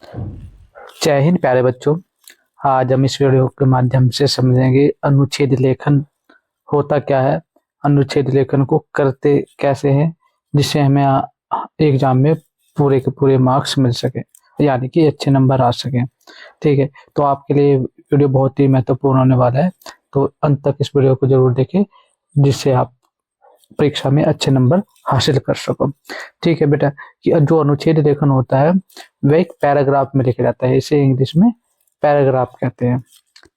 जय हिंद प्यारे बच्चों। आज हम इस वीडियो के माध्यम से समझेंगे अनुच्छेद लेखन होता क्या है, अनुच्छेद लेखन को करते कैसे हैं, जिससे हमें एग्जाम में पूरे के पूरे मार्क्स मिल सके, यानी कि अच्छे नंबर आ सके। ठीक है, तो आपके लिए वीडियो बहुत ही महत्वपूर्ण होने वाला है, तो अंत तक इस वीडियो को जरूर देखें, जिससे आप परीक्षा में अच्छे नंबर हासिल कर सको। ठीक है बेटा, कि जो अनुच्छेद लेखन होता है वह एक पैराग्राफ में लिखा जाता है, इसे इंग्लिश में पैराग्राफ कहते हैं।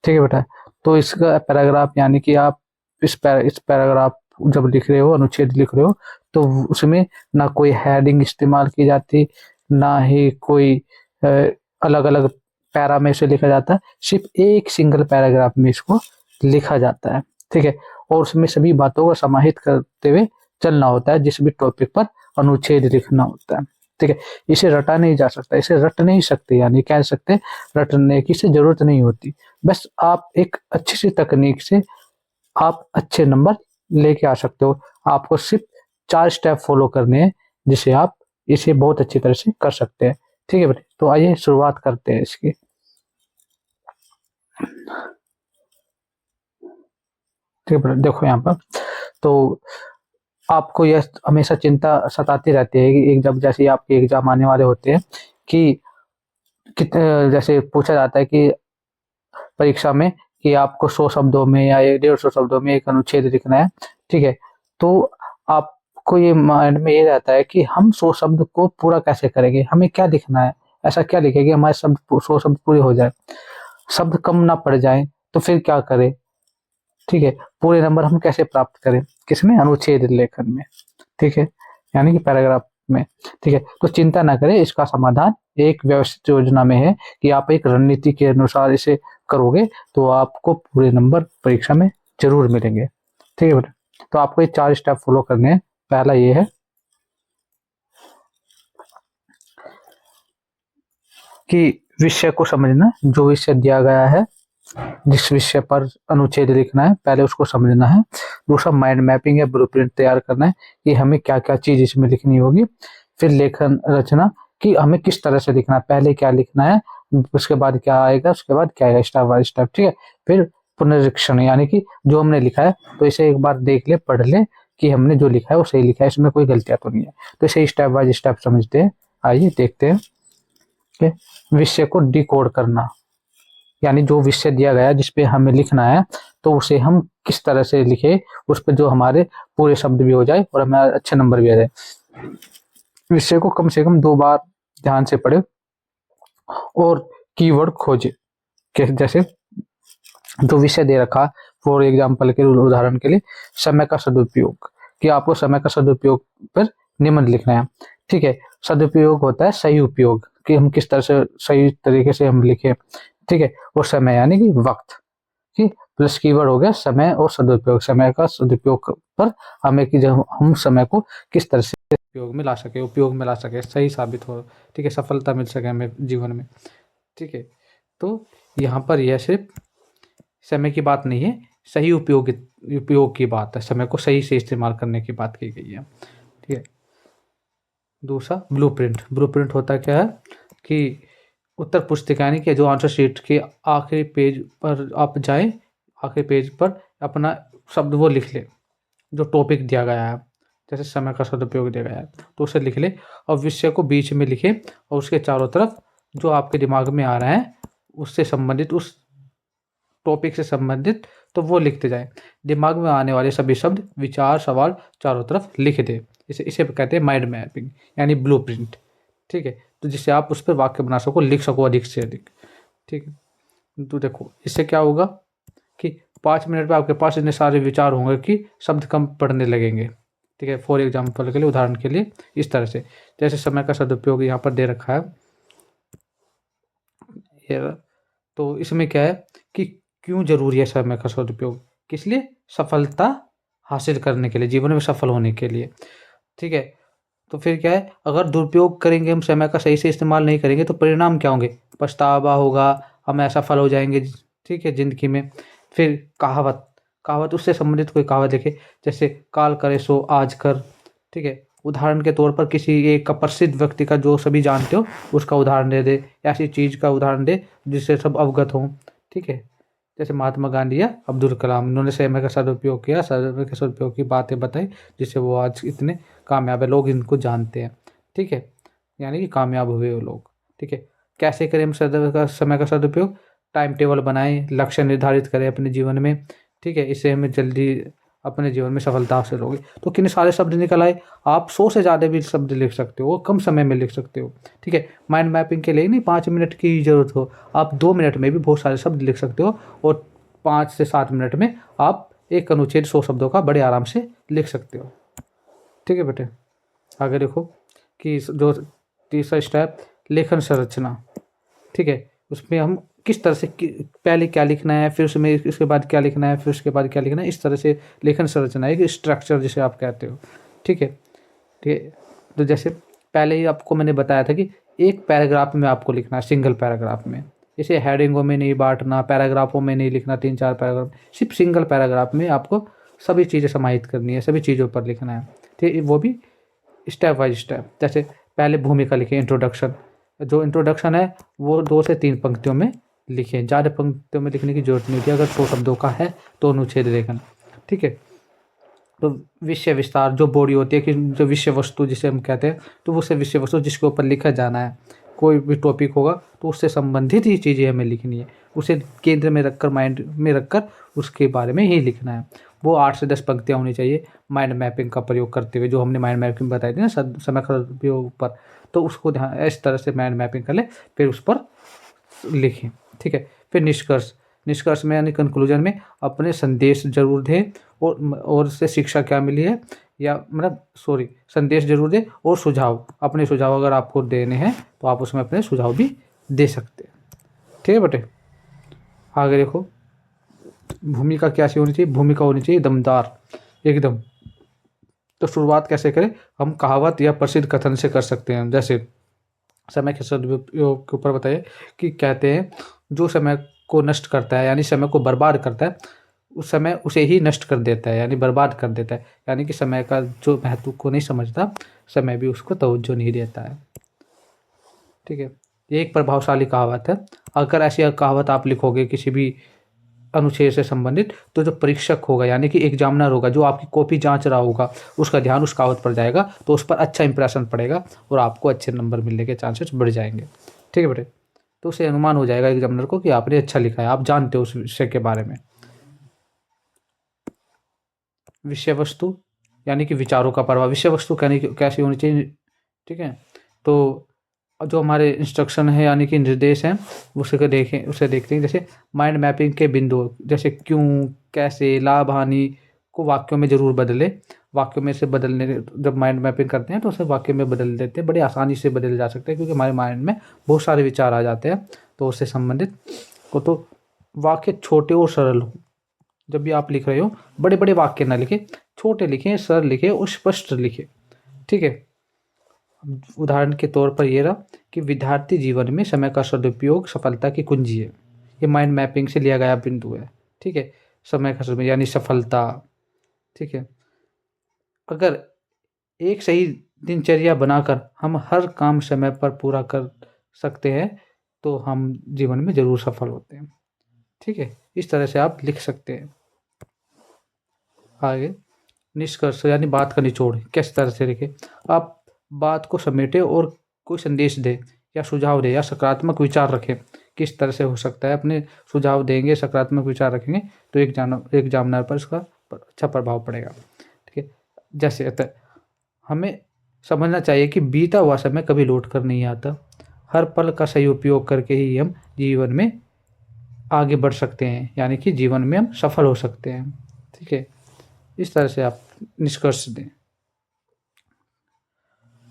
ठीक है बेटा, तो इसका पैराग्राफ यानी कि आप इस पैराग्राफ जब लिख रहे हो, अनुच्छेद लिख रहे हो, तो उसमें ना कोई हेडिंग इस्तेमाल की जाती, ना ही कोई अलग अलग पैरा में इसे लिखा जाता है, सिर्फ एक सिंगल पैराग्राफ में इसको लिखा जाता है। ठीक है, और उसमें सभी बातों को समाहित करते हुए चलना होता है, जिस भी टॉपिक पर अनुच्छेद लिखना होता है। ठीक है, इसे रटा नहीं जा सकता, इसे रट नहीं सकते, यानी कह सकते रटने की से जरूरत नहीं होती। बस आप एक अच्छी सी तकनीक से आप अच्छे नंबर लेके आ सकते हो। आपको सिर्फ 4 स्टेप फॉलो करने हैं, जिसे आप इसे बहुत अच्छी तरह से कर सकते हैं। ठीक है बेटे, तो आइए शुरुआत करते हैं इसकी। ठीक है बेटे, देखो यहाँ पर तो आपको यह हमेशा चिंता सताती रहती है कि एक जब जैसे आपके एग्जाम आने वाले होते हैं कि कितने जैसे पूछा जाता है कि परीक्षा में कि आपको 100 शब्दों में या 150 शब्दों में एक अनुच्छेद लिखना है। ठीक है, तो आपको ये माइंड में ये रहता है कि हम 100 शब्द को पूरा कैसे करेंगे, हमें क्या लिखना है, ऐसा क्या लिखेंगे हमारे शब्द 100 शब्द पूरे हो जाए, शब्द कम ना पड़ जाए, तो फिर क्या करें। ठीक है, पूरे नंबर हम कैसे प्राप्त करें, किसमें, अनुच्छेद लेखन में। ठीक है, यानी कि पैराग्राफ में। ठीक है, तो चिंता ना करें, इसका समाधान एक व्यवस्थित योजना में है कि आप एक रणनीति के अनुसार इसे करोगे तो आपको पूरे नंबर परीक्षा में जरूर मिलेंगे। ठीक है बेटा, तो आपको ये 4 स्टेप फॉलो करने हैं। पहला ये है कि विषय को समझना, जो विषय दिया गया है, जिस विषय पर अनुच्छेद लिखना है, पहले उसको समझना है। दूसरा माइंड मैपिंग या ब्लूप्रिंट तैयार करना है कि हमें क्या क्या चीज इसमें लिखनी होगी। फिर लेखन रचना, कि हमें किस तरह से लिखना है, पहले क्या लिखना है, उसके बाद क्या आएगा, उसके बाद क्या आएगा, स्टेप बाय स्टेप। ठीक है, फिर पुनरीक्षण, यानी कि जो हमने लिखा है तो इसे एक बार देख ले, पढ़ ले कि हमने जो लिखा है वो सही लिखा है, इसमें कोई गलतियां तो नहीं है। तो इसे स्टेप बाय स्टेप समझते हैं। आइए देखते हैं कि विषय को डिकोड करना, यानी जो विषय दिया गया है जिसपे हमें लिखना है, तो उसे हम किस तरह से लिखे, उस पर जो हमारे पूरे शब्द भी हो जाए और हमें अच्छे नंबर भी आ जाए। विषय को कम से कम 2 बार ध्यान से पढ़े और कीवर्ड खोजे। जैसे जो विषय दे रखा, फॉर एग्जाम्पल के उदाहरण के लिए समय का सदुपयोग, कि आपको समय का सदुपयोग पर निबंध लिखना है। ठीक है, सदुपयोग होता है सही उपयोग, कि हम किस तरह से सही तरीके से हम लिखे। ठीक है, और समय यानी कि वक्त, कि प्लस कीवर्ड हो गया समय और सदुपयोग, समय का सदुपयोग पर हमें कि जब हम समय को किस तरह से उपयोग में ला सके, सही साबित हो। ठीक है, सफलता मिल सके हमें जीवन में। ठीक है, तो यहाँ पर यह सिर्फ समय की बात नहीं है, सही उपयोग की बात है, समय को सही से इस्तेमाल करने की बात की गई है। ठीक है, दूसरा ब्लूप्रिंट होता क्या है कि उत्तर पुस्तिका यानी कि जो आंसर शीट के आखिरी पेज पर आप जाएं, आखिरी पेज पर अपना शब्द वो लिख ले, जो टॉपिक दिया गया है, जैसे समय का सदुपयोग दिया गया है तो उसे लिख ले, और विषय को बीच में लिखे, और उसके चारों तरफ जो आपके दिमाग में आ रहा है उससे संबंधित, उस टॉपिक से संबंधित, तो वो लिखते जाएं। दिमाग में आने वाले सभी शब्द, विचार, सवाल चारों तरफ लिख दे। इसे इसे कहते हैं माइंड मैपिंग, यानी ब्लूप्रिंट। ठीक है, तो जिससे आप उस पर वाक्य बना सको, लिख सको अधिक से अधिक। ठीक है, तो देखो इससे क्या होगा कि 5 मिनट में आपके पास इतने सारे विचार होंगे कि शब्द कम पढ़ने लगेंगे। ठीक है, फॉर एग्जाम्पल के लिए, उदाहरण के लिए इस तरह से, जैसे समय का सदुपयोग यहाँ पर दे रखा है। तो इसमें क्या है कि क्यों जरूरी है समय का सदुपयोग, किस लिए, सफलता हासिल करने के लिए, जीवन में सफल होने के लिए। ठीक है, तो फिर क्या है, अगर दुरुपयोग करेंगे, हम समय का सही से इस्तेमाल नहीं करेंगे, तो परिणाम क्या होंगे, पछतावा होगा, हम असफल हो जाएंगे। ठीक है, जिंदगी में। फिर कहावत, उससे संबंधित कोई कहावत लिखे, जैसे काल करे सो आज कर। ठीक है, उदाहरण के तौर पर किसी एक प्रसिद्ध व्यक्ति का जो सभी जानते हो उसका उदाहरण दे दे, ऐसी चीज़ का उदाहरण दे जिससे सब अवगत हों। ठीक है, जैसे महात्मा गांधी या अब्दुल कलाम, इन्होंने समय का सदुपयोग किया, समय के सदुपयोग की बातें बताई जिससे वो आज इतने कामयाब है, लोग इनको जानते हैं। ठीक है, यानी कि कामयाब हुए वो लोग। ठीक है, कैसे करें हम समय का सदुपयोग? टाइम टेबल बनाएं, लक्ष्य निर्धारित करें अपने जीवन में। ठीक है, इससे हमें जल्दी अपने जीवन में सफलता हासिल होगी। तो कितने सारे शब्द निकल आए, आप 100 से ज़्यादा भी शब्द लिख सकते हो, कम समय में लिख सकते हो। ठीक है, माइंड मैपिंग के लिए नहीं 5 मिनट की ज़रूरत हो, आप 2 मिनट में भी बहुत सारे शब्द लिख सकते हो, और 5 से 7 मिनट में आप एक अनुच्छेद 100 शब्दों का बड़े आराम से लिख सकते हो। ठीक है बेटे, आगे देखो कि जो तीसरा स्टेप, लेखन संरचना। ठीक है, उसमें हम किस तरह से पहले क्या लिखना है, फिर उसमें इसके बाद क्या लिखना है, फिर उसके बाद क्या लिखना है, इस तरह से लेखन संरचना है, स्ट्रक्चर जिसे आप कहते हो। ठीक है, ठीक है, तो जैसे पहले ही आपको मैंने बताया था कि एक पैराग्राफ में आपको लिखना है, सिंगल पैराग्राफ में। इसे हेडिंगों में नहीं बांटना, पैराग्राफों में नहीं लिखना, 3-4 पैराग्राफ, सिर्फ सिंगल पैराग्राफ में आपको सभी चीज़ें समाहित करनी है, सभी चीज़ों पर लिखना है। ठीक है, वो भी स्टेप बाय स्टेप। जैसे पहले भूमिका लिखें, इंट्रोडक्शन। जो इंट्रोडक्शन है वो 2 से 3 पंक्तियों में लिखें, ज़्यादा पंक्तियों में लिखने की जरूरत नहीं होती। अगर 100 शब्दों का है तो अनुच्छेद लेखन। ठीक है, तो विषय विस्तार, जो बॉडी होती है कि जो विषय वस्तु जिसे हम कहते हैं, तो वो से विषय वस्तु जिसके ऊपर लिखा जाना है, कोई भी टॉपिक होगा तो उससे संबंधित ही चीज़ें हमें लिखनी है, उसे केंद्र में रखकर, माइंड में रखकर उसके बारे में ही लिखना है। वो 8 से 10 पंक्तियाँ होनी चाहिए माइंड मैपिंग का प्रयोग करते हुए, जो हमने माइंड मैपिंग बताई थी ना समय का उपयोग पर, तो उसको ध्यान इस तरह से माइंड मैपिंग कर ले, फिर उस पर लिखें। ठीक है, फिर निष्कर्ष। निष्कर्ष में यानी कंक्लूजन में अपने संदेश जरूर दें, और उससे शिक्षा क्या मिली है, या मतलब संदेश जरूर दें, और सुझाव, अपने सुझाव अगर आपको देने हैं तो आप उसमें अपने सुझाव भी दे सकते हैं। ठीक है बेटे, आगे देखो, भूमिका कैसी होनी चाहिए? भूमिका होनी चाहिए दमदार एकदम। तो शुरुआत कैसे करें? हम कहावत या प्रसिद्ध कथन से कर सकते हैं। जैसे समय के सदुपयोग के ऊपर बताइए कि कहते हैं, जो समय को नष्ट करता है यानी समय को बर्बाद करता है, उस समय उसे ही नष्ट कर देता है, यानी बर्बाद कर देता है। यानी कि समय का जो महत्व को नहीं समझता, समय भी उसको तवज्जो नहीं देता है। ठीक है, ये एक प्रभावशाली कहावत है। अगर ऐसी कहावत आप लिखोगे किसी भी अनुच्छेद से संबंधित, तो जो परीक्षक होगा यानी कि एग्जामिनर होगा, जो आपकी कॉपी जांच रहा होगा, उसका ध्यान उस कहावत पर जाएगा, तो उस पर अच्छा इंप्रेशन पड़ेगा और आपको अच्छे नंबर मिलने के चांसेस बढ़ जाएंगे। ठीक है बेटे, तो उसे अनुमान हो जाएगा एग्जामिनर को कि आपने अच्छा लिखा है, आप जानते हो उस विषय के बारे में। विषय वस्तु यानी कि विचारों का प्रभाव। विषय वस्तु कैसी होनी चाहिए? ठीक है, तो जो हमारे इंस्ट्रक्शन है यानी कि निर्देश हैं, उसे देखते हैं। जैसे माइंड मैपिंग के बिंदु, जैसे क्यों, कैसे, लाभ, हानि को वाक्यों में ज़रूर बदले। वाक्यों में से बदलने, जब माइंड मैपिंग करते हैं तो उसे वाक्य में बदल देते हैं, बड़े आसानी से बदले जा सकते हैं, क्योंकि हमारे माइंड में बहुत सारे विचार आ जाते हैं। तो उससे संबंधित को तो वाक्य छोटे और सरल हो। जब भी आप लिख रहे हो, बड़े बड़े वाक्य ना लिखें, छोटे लिखें, सरल लिखें और स्पष्ट लिखें। ठीक है, उदाहरण के तौर पर ये रहा कि विद्यार्थी जीवन में समय का सदुपयोग सफलता की कुंजी है। ये माइंड मैपिंग से लिया गया बिंदु है। ठीक है, समय का सदुपयोग यानी सफलता। ठीक है, अगर एक सही दिनचर्या बनाकर हम हर काम समय पर पूरा कर सकते हैं तो हम जीवन में ज़रूर सफल होते हैं। ठीक है, इस तरह से आप लिख सकते हैं। आगे निष्कर्ष यानी बात का निचोड़ किस तरह से लिखें? आप बात को समेटे और कोई संदेश दे या सुझाव दे या सकारात्मक विचार रखें। किस तरह से हो सकता है? अपने सुझाव देंगे, सकारात्मक विचार रखेंगे तो एग्जामिनर पर इसका अच्छा प्रभाव पड़ेगा। ठीक है, जैसे हमें समझना चाहिए कि बीता हुआ समय कभी लौट कर नहीं आता। हर पल का सही उपयोग करके ही हम जीवन में आगे बढ़ सकते हैं, यानी कि जीवन में हम सफल हो सकते हैं। ठीक है, इस तरह से आप निष्कर्ष दें।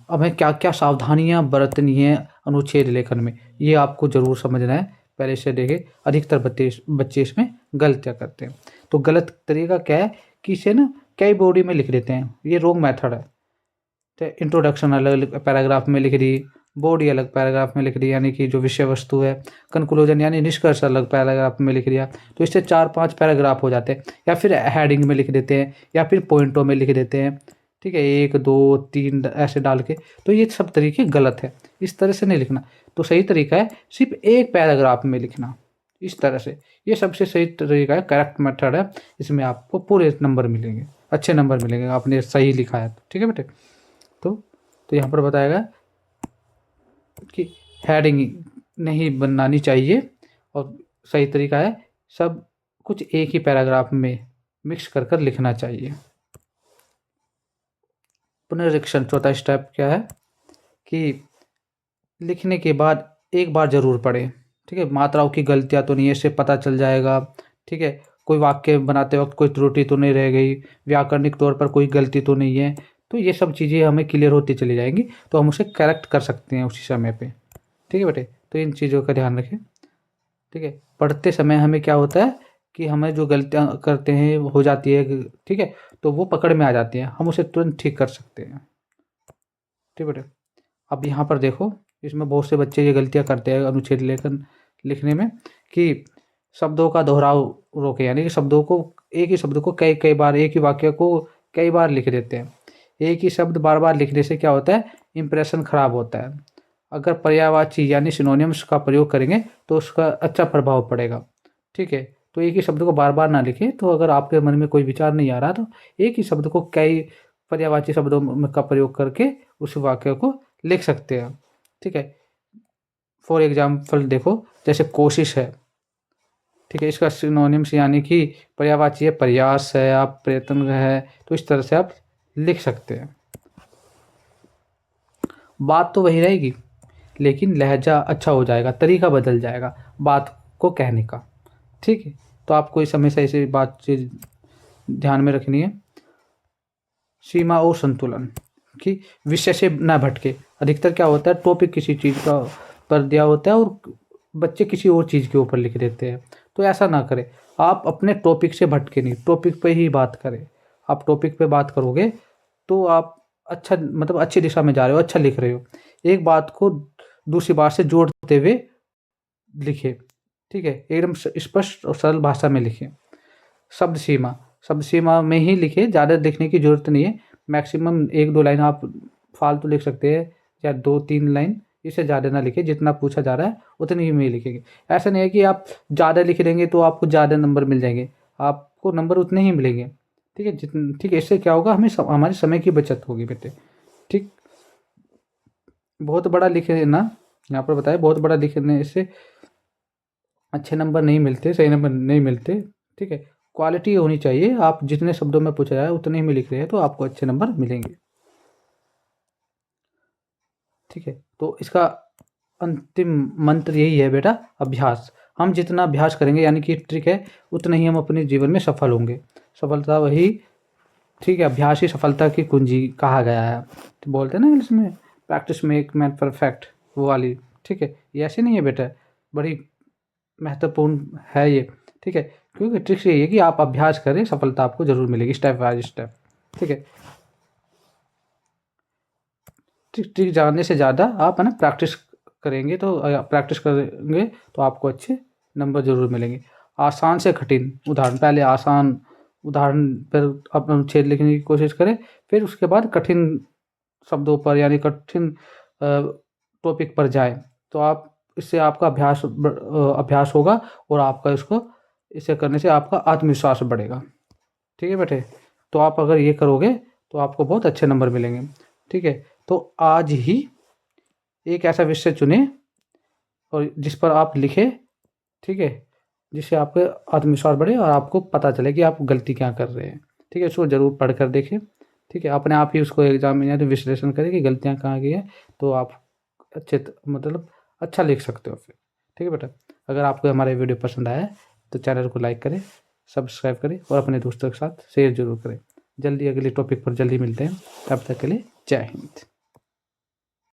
हमें क्या क्या सावधानियां बरतनी है अनुच्छेद लेखन में, ये आपको ज़रूर समझना है। पहले से देखें, अधिकतर बच्चे इसमें गलतियाँ करते हैं। तो गलत तरीका क्या है कि इसे ना कई बॉडी में लिख देते हैं, ये रॉन्ग मेथड है। तो इंट्रोडक्शन अलग पैराग्राफ में लिख दी, बॉडी अलग पैराग्राफ में लिख दी यानी कि जो विषय वस्तु है, कंक्लूजन यानी निष्कर्ष अलग पैराग्राफ में लिख दिया, तो इससे 4-5 पैराग्राफ हो जाते हैं। या फिर हेडिंग में लिख देते हैं या फिर पॉइंटों में लिख देते हैं। ठीक है, 1 2 3 ऐसे डाल के, तो ये सब तरीके गलत है। इस तरह से नहीं लिखना। तो सही तरीका है सिर्फ एक पैराग्राफ में लिखना, इस तरह से। ये सबसे सही तरीका है, करेक्ट मेथड है। इसमें आपको पूरे नंबर मिलेंगे, अच्छे नंबर मिलेंगे, आपने सही लिखा है तो। ठीक है बेटे। तो यहाँ पर बताएगा कि हेडिंग नहीं बनानी चाहिए, और सही तरीका है सब कुछ एक ही पैराग्राफ में मिक्स कर कर लिखना चाहिए। पुनरीक्षण, चौथा स्टेप क्या है कि लिखने के बाद एक बार ज़रूर पढ़ें। ठीक है, मात्राओं की गलतियाँ तो नहीं है, इससे पता चल जाएगा। ठीक है, कोई वाक्य बनाते वक्त कोई त्रुटि तो नहीं रह गई, व्याकरणिक तौर पर कोई गलती तो नहीं है। तो ये सब चीज़ें हमें क्लियर होती चली जाएंगी, तो हम उसे करेक्ट कर सकते हैं उसी समय पे। ठीक है बेटे, तो इन चीज़ों का ध्यान रखें। ठीक है, पढ़ते समय हमें क्या होता है कि हमें जो गलतियाँ करते हैं वो हो जाती है, ठीक है, तो वो पकड़ में आ जाती हैं, हम उसे तुरंत ठीक कर सकते हैं। ठीक बेटे। अब यहाँ पर देखो, इसमें बहुत से बच्चे ये गलतियाँ करते हैं अनुच्छेद लेखन लिखने में, कि शब्दों का दोहराव रोके, यानी कि शब्दों को, एक ही शब्द को कई कई बार, एक ही वाक्य को कई बार लिख देते हैं। एक ही शब्द बार बार लिखने से क्या होता है, इंप्रेशन खराब होता है। अगर पर्यायवाची यानी सिनोनिम्स का प्रयोग करेंगे तो उसका अच्छा प्रभाव पड़ेगा। ठीक है, तो एक ही शब्द को बार बार ना लिखें। तो अगर आपके मन में कोई विचार नहीं आ रहा तो एक ही शब्द को कई पर्यायवाची शब्दों का प्रयोग करके उस वाक्य को लिख सकते हैं। ठीक है, फॉर एग्जाम्पल देखो, जैसे कोशिश है, ठीक है, इसका सिनोनिम्स यानी कि पर्यायवाची है प्रयास है, आप प्रयत्न है, तो इस तरह से आप लिख सकते हैं। बात तो वही रहेगी, लेकिन लहजा अच्छा हो जाएगा, तरीका बदल जाएगा बात को कहने का। ठीक है, तो आपको इस हमेशा ऐसी बात चीज ध्यान में रखनी है। सीमा और संतुलन, कि विषय से ना भटके। अधिकतर क्या होता है, टॉपिक किसी चीज़ का पर दिया होता है और बच्चे किसी और चीज़ के ऊपर लिख देते हैं। तो ऐसा ना करें, आप अपने टॉपिक से भटके नहीं, टॉपिक पे ही बात करें। आप टॉपिक पे बात करोगे तो आप अच्छा, मतलब अच्छी दिशा में जा रहे हो, अच्छा लिख रहे हो। एक बात को दूसरी बात से जोड़ते हुए लिखे। ठीक है, एकदम स्पष्ट और सरल भाषा में लिखें। शब्द सीमा, शब्द सीमा में ही लिखे, ज़्यादा लिखने की ज़रूरत नहीं है। मैक्सिमम 1-2 लाइन आप फालतू लिख सकते हैं, या 2-3 लाइन, इससे ज़्यादा ना लिखें। जितना पूछा जा रहा है उतनी ही में ही लिखेंगे। ऐसा नहीं है कि आप ज़्यादा लिख देंगे तो आपको ज़्यादा नंबर मिल जाएंगे, आपको नंबर उतने ही मिलेंगे। ठीक है, ठीक है, इससे क्या होगा, हमें हमारे समय की बचत होगी बेटे। ठीक, बहुत बड़ा लिखे ना, यहाँ पर बताया, बहुत बड़ा लिखने से अच्छे नंबर नहीं मिलते, सही नंबर नहीं मिलते। ठीक है, क्वालिटी होनी चाहिए। आप जितने शब्दों में पूछा जाए उतने ही में लिख रहे हैं तो आपको अच्छे नंबर मिलेंगे। ठीक है, तो इसका अंतिम मंत्र यही है बेटा, अभ्यास। हम जितना अभ्यास करेंगे, यानी कि ट्रिक है, उतना ही हम अपने जीवन में सफल होंगे। सफलता वही, ठीक है, अभ्यास ही सफलता की कुंजी कहा गया है। तो बोलते हैं ना इंग्लिश में, प्रैक्टिस मेक मैन परफेक्ट, वो वाली। ठीक है, ये ऐसे नहीं है बेटा, बड़ी महत्वपूर्ण है ये। ठीक है, क्योंकि ट्रिक्स यही है कि आप अभ्यास करें, सफलता आपको जरूर मिलेगी, स्टेप बाय स्टेप। ठीक है, ट्रिक जानने से ज़्यादा आप है ना प्रैक्टिस करेंगे, तो प्रैक्टिस करेंगे तो आपको अच्छे नंबर जरूर मिलेंगे। आसान से कठिन उदाहरण, पहले आसान उदाहरण पर आप अनुच्छेद लिखने की कोशिश करें, फिर उसके बाद कठिन शब्दों पर, यानी कठिन टॉपिक पर जाएं। तो आप, इससे आपका अभ्यास होगा, और आपका इसको, इसे करने से आपका आत्मविश्वास बढ़ेगा। ठीक है बेटे, तो आप अगर ये करोगे तो आपको बहुत अच्छे नंबर मिलेंगे। ठीक है, तो आज ही एक ऐसा विषय चुने और जिस पर आप लिखें। ठीक है, जिससे आपके आत्मविश्वास बढ़े और आपको पता चले कि आप गलती क्या कर रहे हैं। ठीक है, इसको ज़रूर पढ़ कर देखें। ठीक है, अपने आप ही उसको एग्जाम में या विश्लेषण करें कि गलतियाँ कहाँ की है, तो आप मतलब अच्छा लिख सकते हो फिर। ठीक है बेटा, अगर आपको हमारा वीडियो पसंद आया है तो चैनल को लाइक करें, सब्सक्राइब करें और अपने दोस्तों के साथ शेयर जरूर करें। जल्दी अगले टॉपिक पर जल्दी मिलते हैं, तब तक के लिए जय हिंद।